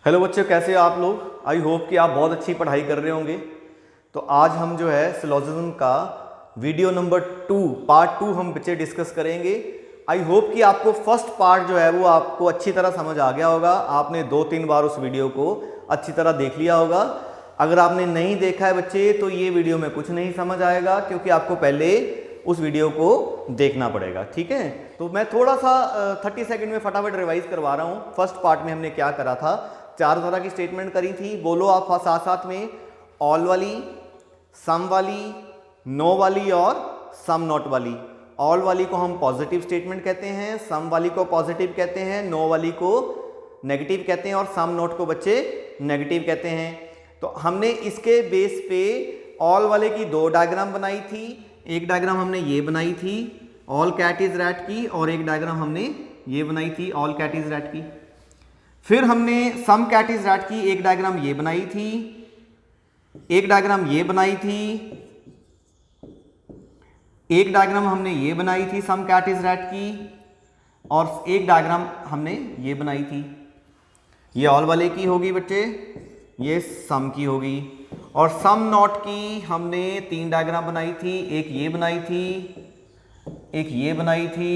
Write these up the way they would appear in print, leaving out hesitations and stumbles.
Hello बच्चों, कैसे हैं आप लोग। आई होप कि आप बहुत अच्छी पढ़ाई कर रहे होंगे। तो आज हम जो है सिलोजिज्म का वीडियो नंबर 2 पार्ट 2 हम बच्चे डिस्कस करेंगे। आई होप कि आपको फर्स्ट पार्ट जो है वो आपको अच्छी तरह समझ आ गया होगा। आपने 2-3 बार उस वीडियो को अच्छी तरह देख लिया होगा। अगर आपने नहीं देखा है बच्चे तो ये वीडियो में कुछ नहीं समझ आएगा, क्योंकि आपको पहले उस वीडियो को देखना पड़ेगा। ठीक है, तो मैं थोड़ा सा 30 सेकंड में फटाफट रिवाइज करवा रहा हूँ। फर्स्ट पार्ट में हमने क्या करा था, 4 तरह की स्टेटमेंट करी थी। बोलो आप साथ साथ में, ऑल वाली, सम वाली, नो वाली और सम नॉट वाली। ऑल वाली को हम पॉजिटिव स्टेटमेंट कहते हैं, सम वाली को पॉजिटिव कहते हैं, नो वाली को नेगेटिव कहते हैं और सम नॉट को बच्चे नेगेटिव कहते हैं। तो हमने इसके बेस पे ऑल वाले की 2 डायग्राम बनाई थी। एक डायग्राम हमने ये बनाई थी ऑल कैट इज रैट की, और एक डायग्राम हमने ये बनाई थी ऑल कैट इज रैट की। फिर हमने सम कैट इज रैट की एक डायग्राम ये बनाई थी, एक डायग्राम ये बनाई थी, एक डायग्राम हमने ये बनाई थी सम कैट इज रैट की, और एक डायग्राम हमने ये बनाई थी। ये ऑल वाले की होगी बच्चे, ये सम की होगी। और सम नॉट की हमने 3 डायग्राम बनाई थी। एक ये बनाई थी, एक ये बनाई थी,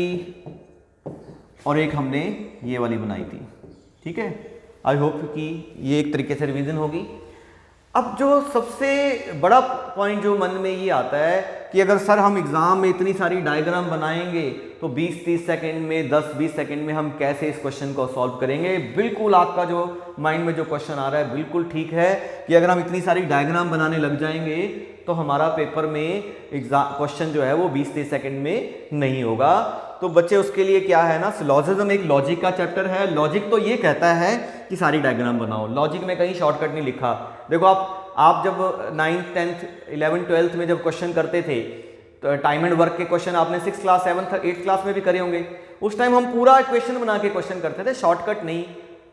और एक हमने ये वाली बनाई थी। ठीक है, आई होप कि ये एक तरीके से रिवीजन होगी। अब जो सबसे बड़ा पॉइंट जो मन में ये आता है कि अगर सर हम एग्जाम में इतनी सारी डायग्राम बनाएंगे तो 20-30 सेकंड में, 10-20 सेकंड में हम कैसे इस क्वेश्चन को सॉल्व करेंगे। बिल्कुल आपका जो माइंड में जो क्वेश्चन आ रहा है बिल्कुल ठीक है कि अगर हम इतनी सारी डायग्राम बनाने लग जाएंगे तो हमारा पेपर में एग्जाम क्वेश्चन जो है वो 20-30 सेकंड में नहीं होगा। तो बच्चे उसके लिए क्या है ना, सिलोजिज्म एक लॉजिक का चैप्टर है। लॉजिक तो ये कहता है कि सारी डायग्राम बनाओ, लॉजिक में कहीं शॉर्टकट नहीं लिखा। देखो आप जब 9th 10th 11th 12th में जब क्वेश्चन करते थे तो टाइम एंड वर्क के क्वेश्चन आपने 6th class 7th 8th class में भी करे होंगे। उस टाइम हम पूरा इक्वेशन बना के क्वेश्चन करते थे, शॉर्टकट नहीं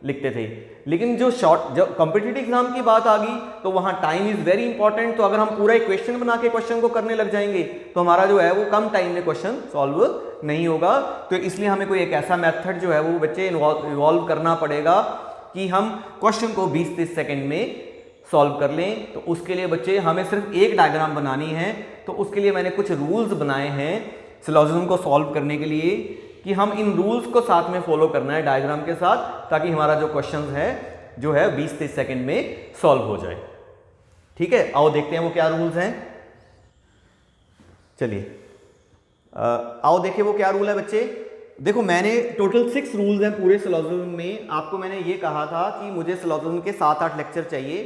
लिखते थे। लेकिन जब कॉम्पिटिटिव एग्जाम की बात आ गई तो वहां टाइम इज वेरी इंपॉर्टेंट। तो अगर हम पूरा इक्वेशन बना के क्वेश्चन को करने लग जाएंगे तो हमारा जो है वो कम टाइम में क्वेश्चन सॉल्व नहीं होगा। तो इसलिए हमें कोई एक ऐसा मेथड जो है वो बच्चे इन्वॉल्व करना पड़ेगा कि हम क्वेश्चन को 20-30 सेकंड में सॉल्व कर लें। तो उसके लिए बच्चे हमें सिर्फ एक डायग्राम बनानी है। तो उसके लिए मैंने कुछ रूल्स बनाए हैं सिलोजिज्म को सॉल्व करने के लिए, कि हम इन रूल्स को साथ में फॉलो करना है डायग्राम के साथ, ताकि हमारा जो क्वेश्चन है जो है 20-30 सेकंड में सॉल्व हो जाए। ठीक है, आओ देखते हैं वो क्या रूल्स हैं। चलिए आओ देखिए वो क्या रूल है बच्चे। देखो मैंने टोटल 6 रूल्स हैं पूरे सिलोजिज्म में। आपको मैंने ये कहा था कि मुझे सिलोजिज्म के 7-8 लेक्चर चाहिए।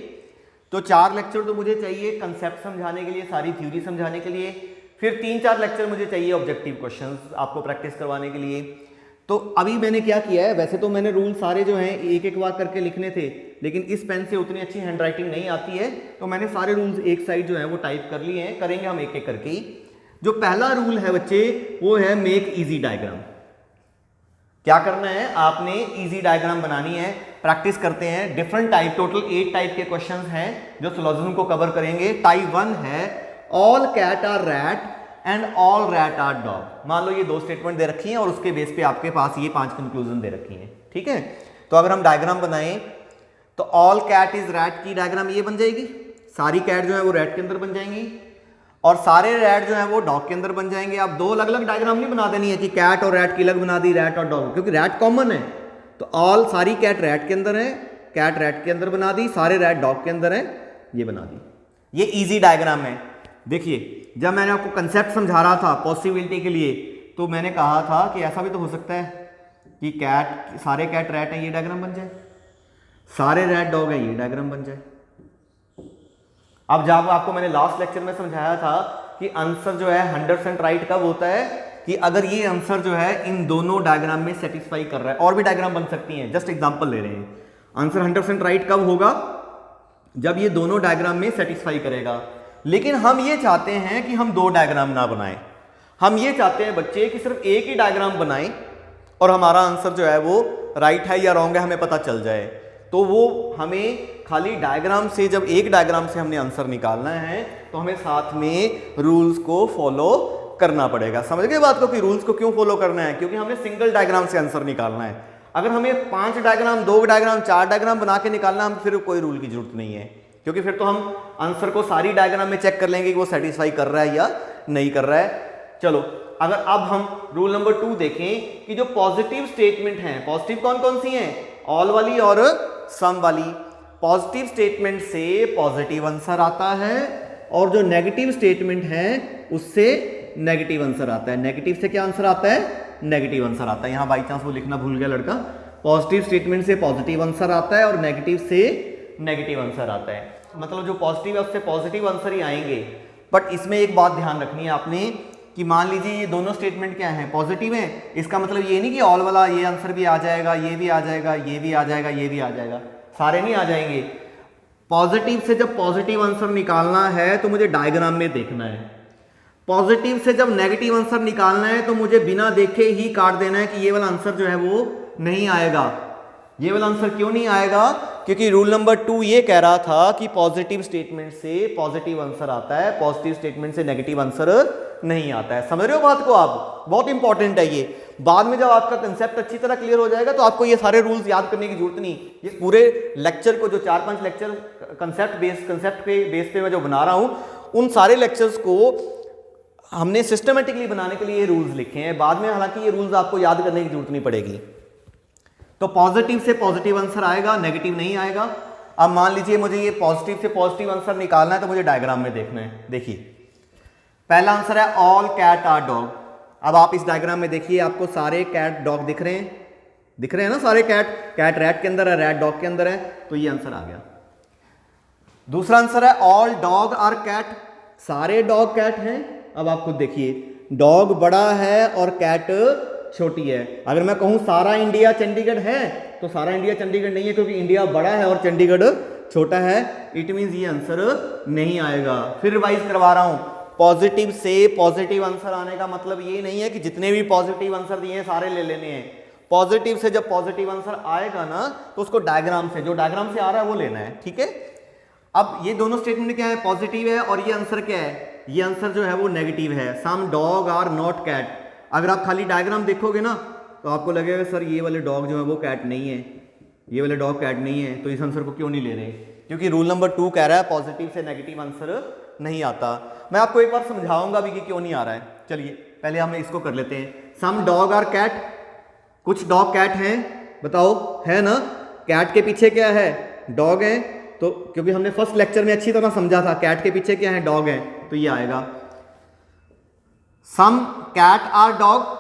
तो 4 लेक्चर तो मुझे चाहिए कंसेप्ट समझाने के लिए, सारी थ्योरी समझाने के लिए। फिर 3-4 लेक्चर मुझे चाहिए ऑब्जेक्टिव क्वेश्चंस आपको प्रैक्टिस करवाने के लिए। तो अभी मैंने क्या किया है, वैसे तो मैंने रूल सारे जो हैं एक एक बार करके लिखने थे, लेकिन इस पेन से उतनी अच्छी हैंडराइटिंग नहीं आती है, तो मैंने सारे रूल्स एक साइड जो है वो टाइप कर लिए हैं। करेंगे हम एक एक करके ही। जो पहला रूल है बच्चे वो है मेक इजी डायग्राम। क्या करना है, आपने इजी डायग्राम बनानी है। प्रैक्टिस करते हैं। डिफरेंट टाइप, टोटल 8 टाइप के क्वेश्चंस हैं जो सिलोजिज्म को कवर करेंगे। टाइप 1 है all cat are rat and all rat are dog. मान लो ये 2 स्टेटमेंट दे रखी हैं और उसके बेस पे आपके पास ये 5 कंक्लूजन दे रखी हैं। ठीक है, तो अगर हम डायग्राम बनाएं तो ऑल कैट इज रैट की डायग्राम ये बन जाएगी, सारी कैट जो है वो रैट के अंदर बन जाएंगी, और सारे रैट जो है वो डॉग के अंदर बन जाएंगे। आप 2 अलग अलग डायग्राम नहीं बना देनी है कि कैट और रैट की अलग बना दी, रैट और डॉग, क्योंकि रैट कॉमन है। तो ऑल सारी कैट रैट के अंदर है, कैट रैट के अंदर बना दी, सारे रैट डॉग के अंदर है, ये बना दी। ये इजी डायग्राम है। देखिए जब मैंने आपको कंसेप्ट समझा रहा था पॉसिबिलिटी के लिए, तो मैंने कहा था कि ऐसा भी तो हो सकता है कि कैट, सारे कैट रैट है, ये डायग्राम बन जाए, सारे रैट डॉग है, ये डायग्राम बन जाए। अब जब आपको मैंने लास्ट लेक्चर में समझाया था कि आंसर जो है 100% राइट कब होता है, कि अगर ये आंसर जो है इन दोनों डायग्राम में सेटिस्फाई कर रहा है। और भी डायग्राम बन सकती हैं, जस्ट एग्जांपल ले रहे हैं। आंसर 100% राइट कब होगा, जब ये दोनों डायग्राम में सेटिस्फाई करेगा। लेकिन हम ये चाहते हैं कि हम 2 डायग्राम ना बनाएं। हम ये चाहते हैं बच्चे कि सिर्फ एक ही डायग्राम बनाएं और हमारा आंसर जो है वो राइट है या रॉन्ग है हमें पता चल जाए। तो वो हमें खाली डायग्राम से, जब एक डायग्राम से हमने आंसर निकालना है तो हमें साथ में रूल्स को फॉलो करना पड़ेगा। समझ गए बात को कि रूल्स को क्यों फॉलो करना है, क्योंकि हमने सिंगल डायग्राम से आंसर निकालना है। अगर हमें 5 डायग्राम, 2 डायग्राम, 4 डायग्राम बना के निकालना, हम फिर कोई रूल की जरूरत नहीं है, क्योंकि फिर तो हम आंसर को सारी डायग्राम में चेक कर लेंगे कि वो सेटिस्फाई कर रहा है या नहीं कर रहा है। चलो अगर अब हम रूल नंबर 2 देखें कि जो पॉजिटिव स्टेटमेंट हैं, पॉजिटिव कौन कौन सी हैं, ऑल वाली और सम वाली। पॉजिटिव स्टेटमेंट से पॉजिटिव आंसर आता है और जो नेगेटिव स्टेटमेंट है उससे नेगेटिव आंसर आता है। नेगेटिव से क्या आंसर आता है, नेगेटिव आंसर आता है। यहां बाई चांस वो लिखना भूल गया लड़का, पॉजिटिव स्टेटमेंट से पॉजिटिव आंसर आता है और नेगेटिव से नेगेटिव आंसर आता है। मतलब जो पॉजिटिव है उससे पॉजिटिव आंसर ही आएंगे। बट इसमें एक बात ध्यान रखनी है आपने कि मान लीजिए ये दोनों स्टेटमेंट क्या है, पॉजिटिव है, इसका मतलब ये नहीं कि ऑल वाला ये आंसर भी आ जाएगा, ये भी आ जाएगा, ये भी आ जाएगा, ये भी आ जाएगा, सारे नहीं आ जाएंगे। पॉजिटिव से जब पॉजिटिव आंसर निकालना है तो मुझे डायग्राम में देखना है। पॉजिटिव से जब नेगेटिव आंसर निकालना है तो मुझे बिना देखे ही काट देना है कि ये वाला आंसर जो है वो नहीं आएगा। ये वाला आंसर क्यों नहीं आएगा, क्योंकि रूल नंबर 2 ये कह रहा था कि पॉजिटिव स्टेटमेंट से पॉजिटिव आंसर आता है, पॉजिटिव स्टेटमेंट से नेगेटिव आंसर नहीं आता है। समझ रहे हो बात को आप, बहुत इंपॉर्टेंट है ये। बाद में जब आपका कंसेप्ट अच्छी तरह क्लियर हो जाएगा तो आपको ये सारे रूल्स याद करने की जरूरत नहीं। ये पूरे लेक्चर को, जो 4-5 लेक्चर कंसेप्ट के बेस पे मैं जो बना रहा हूं, उन सारे लेक्चर्स को हमने सिस्टमेटिकली बनाने के लिए ये रूल्स लिखे हैं। बाद में हालांकि ये रूल्स आपको याद करने की जरूरत नहीं पड़ेगी। तो पॉजिटिव से पॉजिटिव आंसर आएगा, नेगेटिव नहीं आएगा। अब मान लीजिए मुझे ये पॉजिटिव से पॉजिटिव आंसर निकालना है तो मुझे डायग्राम में देखना है। देखिए पहला आंसर है ऑल कैट आर डॉग। अब आप इस डायग्राम में देखिए, आपको सारे कैट डॉग दिख रहे हैं, दिख रहे हैं ना सारे कैट। कैट रैट के अंदर है, रैट डॉग के अंदर है, तो ये आंसर आ गया। दूसरा आंसर है ऑल डॉग आर कैट, सारे डॉग कैट हैं। अब आप खुद देखिए, डॉग बड़ा है और कैट छोटी है। अगर मैं कहूं सारा इंडिया चंडीगढ़ है तो सारा इंडिया चंडीगढ़ नहीं है, क्योंकि इंडिया बड़ा है और चंडीगढ़ छोटा है। इट मींस ये आंसर नहीं आएगा। फिर रिवाइज करवा रहा हूं, पॉजिटिव से पॉजिटिव आंसर आने का मतलब ये नहीं है कि जितने भी पॉजिटिव आंसर दिए हैं सारे ले लेने हैं। पॉजिटिव से जब पॉजिटिव आंसर आएगा ना तो उसको डायग्राम से, जो डायग्राम से आ रहा है वो लेना है, ठीक है। अब ये दोनों स्टेटमेंट क्या है, पॉजिटिव है और ये आंसर क्या है, ये आंसर जो है वो नेगेटिव है। सम डॉग आर नॉट कैट। अगर आप खाली डायग्राम देखोगे ना तो आपको लगेगा सर ये वाले डॉग जो है वो कैट नहीं है, ये वाले डॉग कैट नहीं है, तो इस आंसर को क्यों नहीं ले रहे, क्योंकि रूल नंबर 2 कह रहा है पॉजिटिव से नेगेटिव आंसर नहीं आता। मैं आपको एक बार समझाऊंगा भी कि क्यों नहीं आ रहा है। चलिए पहले हम इसको कर लेते हैं। सम डॉग आर कैट, कुछ डॉग कैट हैं, बताओ है ना। कैट के पीछे क्या है, डॉग है, तो क्योंकि हमने फर्स्ट लेक्चर में अच्छी तरह समझा था कैट के पीछे क्या है, डॉग है, तो ये आएगा। Some cat are dog.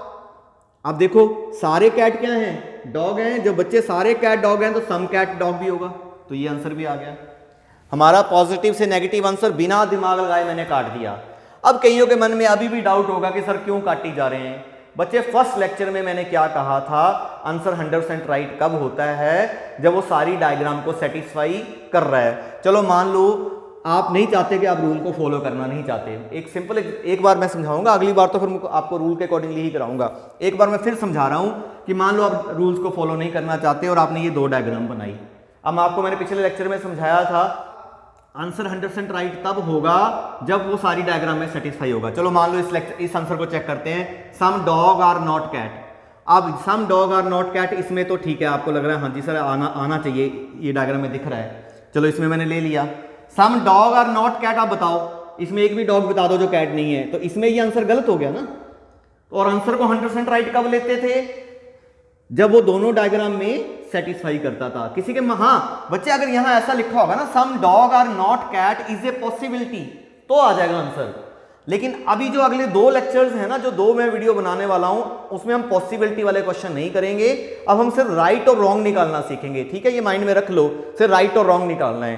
अब देखो सारे कैट क्या हैं, डॉग हैं। जब बच्चे सारे कैट डॉग हैं तो सम कैट डॉग भी होगा, तो ये आंसर भी आ गया हमारा। पॉजिटिव से नेगेटिव आंसर बिना दिमाग लगाए मैंने काट दिया। अब कईयों के मन में अभी भी डाउट होगा कि सर क्यों काटी जा रहे हैं। बच्चे फर्स्ट लेक्चर में मैंने क्या कहा था, आंसर 100% राइट कब होता है, जब वो सारी डायग्राम को सेटिस्फाई कर रहा है। चलो मान लो आप नहीं चाहते कि आप रूल को फॉलो करना नहीं चाहते, एक सिंपल एक बार मैं समझाऊंगा, अगली बार तो फिर आपको रूल के अकॉर्डिंगली ही कराऊंगा। एक बार मैं फिर समझा रहा हूं कि मान लो आप रूल्स को फॉलो नहीं करना चाहते और आपने ये 2 डायग्राम बनाई। अब आपको मैंने पिछले लेक्चर में समझाया था आंसर 100% राइट तब होगा जब वो सारी डायग्राम में सेटिस्फाई होगा। चलो मान लो इस आंसर को चेक करते हैं, सम डॉग आर नॉट कैट। अब सम डॉग आर नॉट कैट, इसमें तो ठीक है, आपको लग रहा है हाँ जी सर आना चाहिए, ये डायग्राम में दिख रहा है, चलो इसमें मैंने ले लिया। सम डॉग आर नॉट कैट, आप बताओ इसमें एक भी डॉग बता दो जो कैट नहीं है, तो इसमें ये आंसर गलत हो गया ना। और आंसर को 100% राइट कब लेते थे, जब वो दोनों डायग्राम में सेटिस्फाई करता था। किसी के हाँ बच्चे अगर यहां ऐसा लिखा होगा ना, some dog are not cat is a possibility, तो आ जाएगा आंसर। लेकिन अभी जो अगले 2 लेक्चर्स हैं ना, जो 2 मैं वीडियो बनाने वाला हूं, उसमें हम पॉसिबिलिटी वाले क्वेश्चन नहीं करेंगे। अब हम सिर्फ राइट और रॉन्ग निकालना सीखेंगे, ठीक है, ये माइंड में रख लो, सिर्फ राइट और रॉन्ग निकालना है।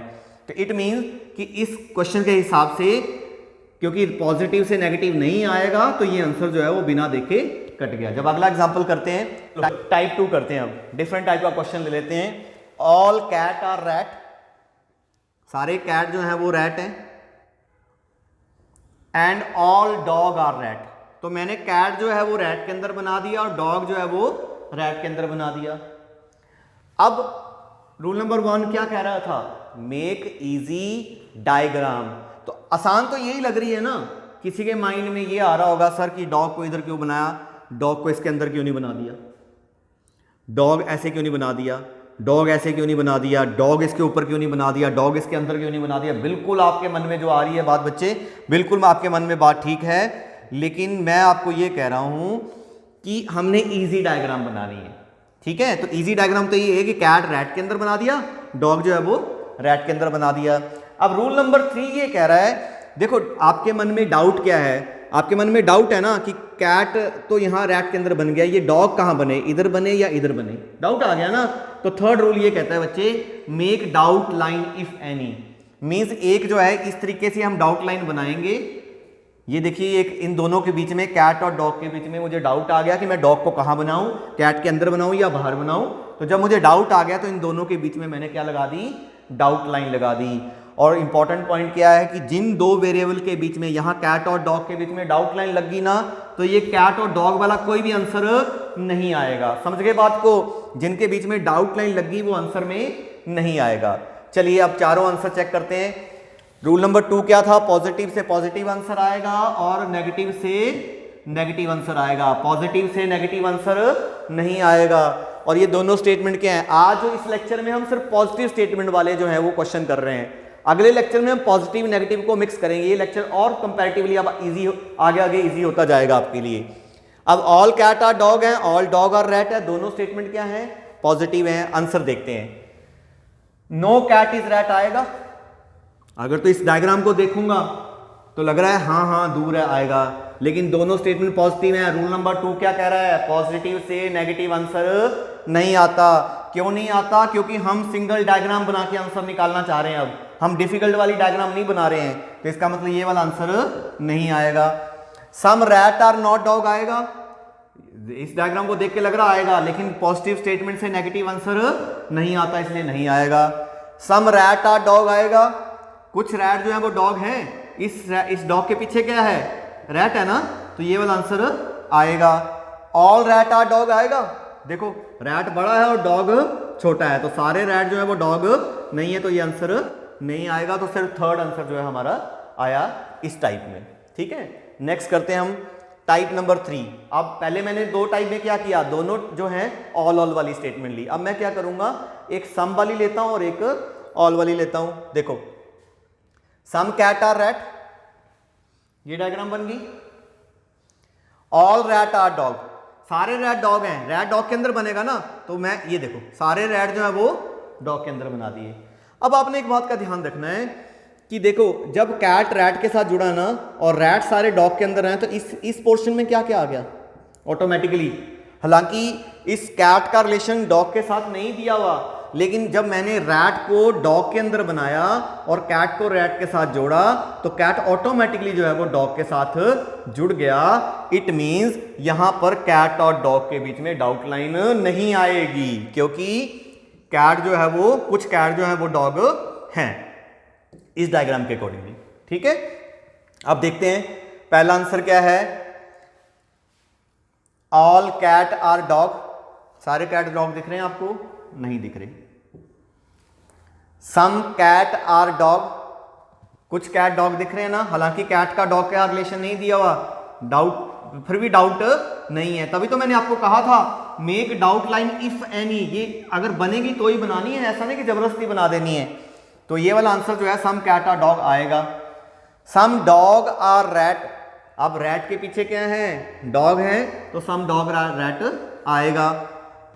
तो इट मीन्स कि इस क्वेश्चन के हिसाब से क्योंकि पॉजिटिव से नेगेटिव नहीं आएगा तो ये आंसर जो है वो बिना देखे कट गया। जब अगला एग्जांपल करते हैं, टाइप 2 करते हैं, अब डिफरेंट टाइप का क्वेश्चन ले लेते हैं। ऑल कैट आर रैट, सारे कैट जो है वो रैट हैं। And all dog are rat, तो मैंने कैट जो है वो रैट के अंदर बना दिया और डॉग जो है वो रैट के अंदर बना दिया। अब रूल नंबर 1 क्या कह रहा था, मेक इजी डायग्राम। तो आसान तो यही लग रही है ना, किसी के माइंड में ये आ रहा होगा सर कि डॉग को इधर क्यों बनाया, डॉग को इसके अंदर क्यों नहीं बना दिया। डॉग ऐसे क्यों नहीं बना दिया, डॉग ऐसे क्यों नहीं बना दिया, डॉग इसके ऊपर क्यों नहीं बना दिया, डॉग इसके अंदर क्यों नहीं बना दिया। बिल्कुल आपके मन में जो आ रही है बात बच्चे, बिल्कुल आपके मन में बात ठीक है, लेकिन मैं आपको ये कह रहा हूं कि हमने इजी डायग्राम बनानी है, ठीक है। तो इजी डायग्राम तो ये है कि कैट रैट के अंदर बना दिया, डॉग जो है वो रैट के अंदर बना दिया। अब रूल नंबर 3 ये कह रहा है, देखो आपके मन में डाउट क्या है, आपके मन में डाउट है ना कि कैट तो यहां रैट के अंदर बन गया, ये डॉग कहां बने, इधर बने या इधर बने, डाउट आ गया ना। तो थर्ड रूल ये कहता है बच्चे, make doubt line if any, means एक जो है इस तरीके से हम डाउट लाइन बनाएंगे। ये देखिए एक इन दोनों के बीच में, कैट और डॉग के बीच में मुझे डाउट आ गया कि मैं डॉग को कहां बनाऊं, कैट के अंदर बनाऊं या बाहर बनाऊं। तो जब मुझे डाउट आ गया तो इन दोनों के बीच में मैंने क्या लगा दी, डाउट लाइन लगा दी। और इंपॉर्टेंट पॉइंट क्या है कि जिन दो वेरिएबल के बीच में, यहां कैट और डॉग के बीच में डाउट लाइन लग गई ना, तो ये कैट और डॉग वाला कोई भी आंसर नहीं आएगा। समझ गए बात को, जिनके बीच में डाउट लाइन लग गई वो आंसर में नहीं आएगा। चलिए अब चारों आंसर चेक करते हैं। रूल नंबर 2 क्या था, पॉजिटिव से पॉजिटिव आंसर आएगा और नेगेटिव से नेगेटिव आंसर आएगा, पॉजिटिव से नेगेटिव आंसर नहीं आएगा। और ये दोनों स्टेटमेंट क्या है, आज इस लेक्चर में हम सिर्फ पॉजिटिव स्टेटमेंट वाले जो है वो क्वेश्चन कर रहे हैं, अगले लेक्चर में हम पॉजिटिव नेगेटिव को मिक्स करेंगे। ये लेक्चर और कंपैरेटिवली अब इजी आगे आगे इजी होता जाएगा आपके लिए। अब ऑल कैट आर डॉग है, ऑल डॉग आर रैट है, दोनों स्टेटमेंट क्या है, पॉजिटिव है। आंसर देखते हैं, नो कैट इज रैट आएगा। अगर तो इस डायग्राम को देखूंगा तो लग रहा है हाँ दूर है आएगा, लेकिन दोनों स्टेटमेंट पॉजिटिव हैं। रूल नंबर 2 क्या कह रहा है, पॉजिटिव से नेगेटिव आंसर नहीं आता। क्यों नहीं आता, क्योंकि हम सिंगल डायग्राम बना के आंसर निकालना चाह रहे हैं। अब हम डिफिकल्ट वाली डायग्राम नहीं बना रहे हैं, तो इसका मतलब ये वाला आंसर नहीं आएगा। सम रैट आर नॉट डॉग आएगा, इस डायग्राम को देख के लग रहा आएगा, लेकिन पॉजिटिव स्टेटमेंट से नेगेटिव आंसर नहीं आता, इसलिए नहीं आएगा। सम रैट आर डॉग आएगा, कुछ रैट जो है वो डॉग है, इस डॉग के पीछे क्या है, रैट है ना, तो ये वाला आंसर आएगा। ऑल रैट आर डॉग आएगा, देखो रैट बड़ा है और डॉग छोटा है, तो सारे रैट जो है वो डॉग नहीं है, तो ये आंसर नहीं आएगा। तो सिर्फ थर्ड आंसर जो है हमारा आया इस टाइप में, ठीक है। नेक्स्ट करते हैं हम टाइप नंबर 3। अब पहले मैंने 2 टाइप में क्या किया, दोनों जो है ऑल वाली स्टेटमेंट ली। अब मैं क्या करूंगा, एक सम वाली लेता हूं और एक ऑल वाली लेता हूं। देखो सम कैट आर रैट, ये डायग्राम बन गई। ऑल रैट आर डॉग, सारे रैट डॉग हैं, रैट डॉग के अंदर बनेगा ना, तो मैं ये देखो सारे रैट जो है वो डॉग के अंदर बना दिए। अब आपने एक बात का ध्यान रखना है कि देखो जब कैट रैट के साथ जुड़ा ना और रैट सारे डॉग के अंदर हैं, तो इस पोर्शन में क्या क्या आ गया ऑटोमेटिकली। हालांकि इस कैट का रिलेशन डॉग के साथ नहीं दिया हुआ, लेकिन जब मैंने रैट को डॉग के अंदर बनाया और कैट को रैट के साथ जोड़ा, तो कैट ऑटोमेटिकली जो है वो डॉग के साथ जुड़ गया। इट मींस यहां पर कैट और डॉग के बीच में डाउट लाइन नहीं आएगी, क्योंकि कैट जो है वो, कुछ कैट जो है वो डॉग हैं इस डायग्राम के अकॉर्डिंगली, ठीक है। अब देखते हैं पहला आंसर क्या है, ऑल कैट आर डॉग, सारे कैट डॉग दिख रहे हैं आपको, नहीं दिख रहे। सम कैट आर डॉग, कुछ कैट डॉग दिख रहे हैं ना, हालांकि कैट का डॉग का रिलेशन नहीं दिया हुआ, डाउट फिर भी डाउट नहीं है। तभी तो मैंने आपको कहा था make doubt line if any, ये अगर बनेगी तो ही बनानी है, ऐसा नहीं कि जबरदस्ती बना देनी है। तो ये वाला आंसर जो है सम कैट आर डॉग आएगा। सम डॉग आर रैट, अब रैट के पीछे क्या है, डॉग है, तो सम डॉग रैट आएगा।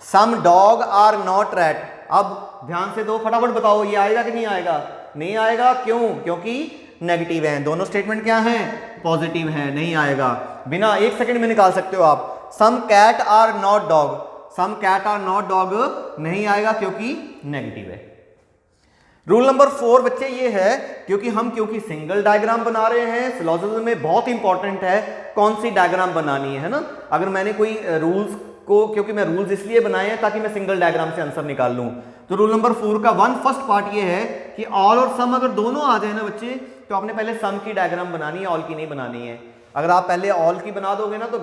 सम डॉग आर नॉट रैट, अब ध्यान से दो, फटाफट बताओ ये आएगा कि नहीं आएगा, नहीं आएगा। क्यों, क्योंकि नेगेटिव है, दोनों स्टेटमेंट क्या हैं, पॉजिटिव है, नहीं आएगा। बिना 1 सेकंड में निकाल सकते हो आप। Some cat are not dog, some cat are not dog नहीं आएगा क्योंकि नेगेटिव है। रूल नंबर 4 बच्चे ये है, क्योंकि सिंगल डायग्राम बना रहे हैं, फिलोसफी में बहुत इंपॉर्टेंट है कौन सी डायग्राम बनानी है ना। अगर मैंने कोई रूल्स को, क्योंकि मैं रूल्स इसलिए बनाए हैं ताकि मैं सिंगल डायग्राम से आंसर निकाल लूं, तो रूल नंबर 4 का फर्स्ट पार्ट ये है कि ऑल और सम अगर दोनों आ जाए ना बच्चे, तो आपने पहले सम की डायग्राम बनानी है, ऑल की नहीं बनानी है। अगर आप पहले ऑल की बना दोगे ना, तो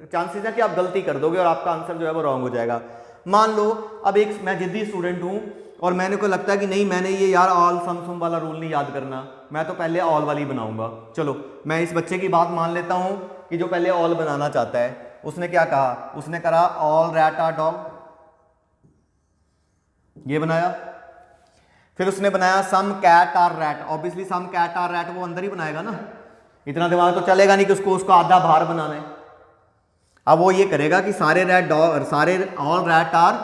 चांसेस है कि आप गलती कर दोगे और आपका आंसर जो है वो रॉन्ग हो जाएगा। मान लो अब मैं जिद्दी स्टूडेंट हूं और मैंने को लगता है कि नहीं, मैंने ये यार ऑल सम सुम वाला रूल नहीं याद करना, मैं तो पहले ऑल वाली बनाऊंगा। चलो मैं इस बच्चे की बात मान लेता हूं कि जो पहले ऑल बनाना चाहता है, उसने क्या कहा, उसने कहा ऑल रैट आर डॉग, ये बनाया। फिर उसने बनाया some cat are rat, obviously some cat are rat वो अंदर ही बनाएगा ना, इतना दिमाग तो चलेगा नहीं कि उसको आधा बाहर बनाना है। अब वो ये करेगा कि सारे रैट डॉग, सारे all rat are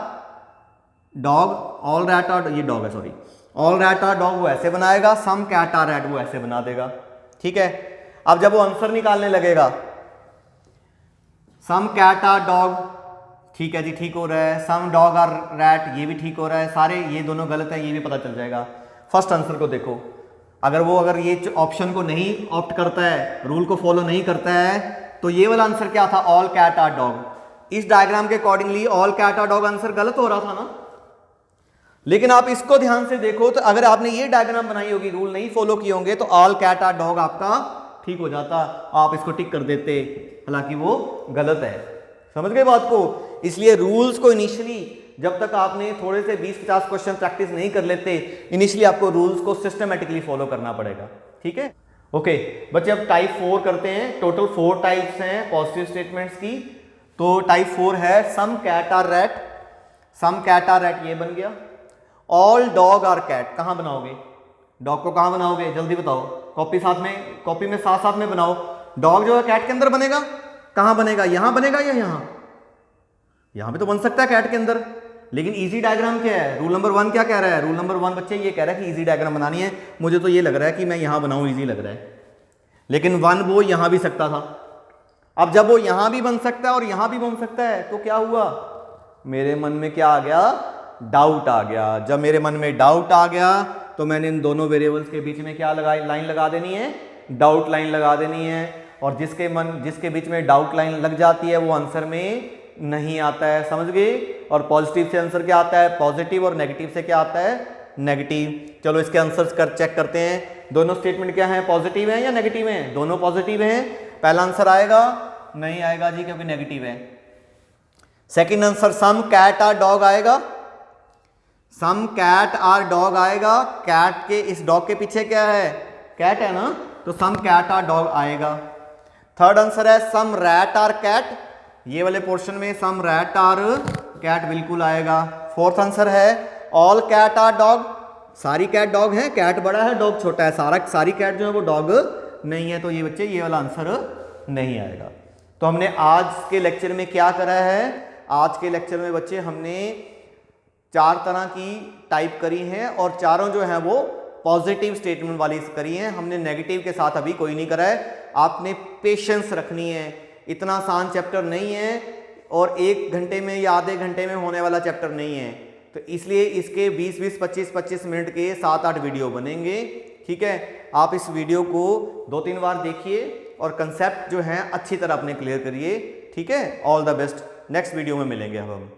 dog, all rat are, ये डॉग है sorry, all rat are dog वो ऐसे बनाएगा, सम कैट आर रैट वो ऐसे बना देगा। ठीक है, अब जब वो आंसर निकालने लगेगा सम कैट आर डॉग, ठीक है जी ठीक हो रहा है, सम डॉग आर रैट ये भी ठीक हो रहा है, सारे ये दोनों गलत है ये भी पता चल जाएगा। फर्स्ट आंसर को देखो, अगर ये ऑप्शन को नहीं ऑप्ट करता है, रूल को फॉलो नहीं करता है, तो ये वाला आंसर क्या था, ऑल कैट आर डॉग। इस डायग्राम के accordingly all cat are dog answer गलत हो रहा था ना। लेकिन आप इसको ध्यान से देखो तो अगर आपने ये डायग्राम बनाई होगी, रूल नहीं फॉलो किए होंगे, तो ऑल कैट आर डॉग आपका ठीक हो जाता, आप इसको टिक कर देते, हालांकि वो गलत है। समझ गए बात को। इसलिए रूल्स को इनिशियली जब तक आपने थोड़े से 20-50 क्वेश्चन प्रैक्टिस नहीं कर लेते, इनिशियली आपको रूल्स को सिस्टमेटिकली फॉलो करना पड़ेगा। ठीक है, ओके बच्चे। अब टाइप 4 करते हैं। टोटल 4 टाइप्स हैं पॉजिटिव स्टेटमेंट्स की। तो टाइप 4 है some cat are rat, some cat are rat ये बन गया। ऑल डॉग आर कैट, कहां बनाओगे डॉग को, कहां बनाओगे जल्दी बताओ, कॉपी में साथ साथ में बनाओ। डॉग जो है कैट के अंदर बनेगा, कहां बनेगा, यहां बनेगा या यहां भी तो बन सकता है कैट के अंदर। लेकिन इजी डायग्राम क्या है, रूल नंबर 1 क्या कह रहा है, रूल नंबर 1 बच्चे ये कह रहा है कि इजी डायग्राम बनानी है। मुझे तो ये लग रहा है कि मैं यहां बनाऊं, इजी लग रहा है, लेकिन 1 वो यहां भी सकता था। अब जब वो यहां भी बन सकता है और यहां भी बन सकता है, तो क्या हुआ, मेरे मन में क्या आ गया, डाउट आ गया। जब मेरे मन में डाउट आ गया तो मैंने इन दोनों वेरिएबल्स के बीच में क्या लाइन लगा देनी है, डाउट लाइन लगा देनी है। और जिसके बीच में डाउट लाइन लग जाती है वो आंसर में नहीं आता है, समझ गए। और पॉजिटिव से आंसर क्या आता है, पॉजिटिव, और नेगेटिव से क्या आता है, नेगेटिव। चलो इसके आंसर्स चेक करते हैं। दोनों स्टेटमेंट क्या है, पॉजिटिव है या नेगेटिव है, दोनों पॉजिटिव हैं। पहला आंसर आएगा, नहीं आएगा जी क्योंकि नेगेटिव है। Second answer some cat are dog आएगा, सम कैट आर डॉग आएगा। कैट के इस डॉग के पीछे क्या है, कैट है ना, तो सम कैट आर डॉग आएगा। थर्ड आंसर है सम रैट आर कैट, ये वाले पोर्शन में सम रैट आर कैट बिल्कुल आएगा। फोर्थ आंसर है ऑल कैट आर डॉग, सारी कैट डॉग है, कैट बड़ा है डॉग छोटा है, सारी कैट जो है वो डॉग नहीं है, तो ये बच्चे ये वाला आंसर नहीं आएगा। तो हमने आज के लेक्चर में क्या करा है, आज के लेक्चर में बच्चे हमने 4 तरह की टाइप करी हैं और चारों जो है वो पॉजिटिव स्टेटमेंट वाली करी हैं। हमने नेगेटिव के साथ अभी कोई नहीं करा है। आपने पेशेंस रखनी है, इतना आसान चैप्टर नहीं है और 1 घंटे में या आधे घंटे में होने वाला चैप्टर नहीं है। तो इसलिए इसके 20-20, 25-25 मिनट के 7-8 वीडियो बनेंगे। ठीक है, आप इस वीडियो को 2-3 बार देखिए और कंसेप्ट जो है अच्छी तरह अपने क्लियर करिए। ठीक है, all the best. Next video में मिलेंगे हम।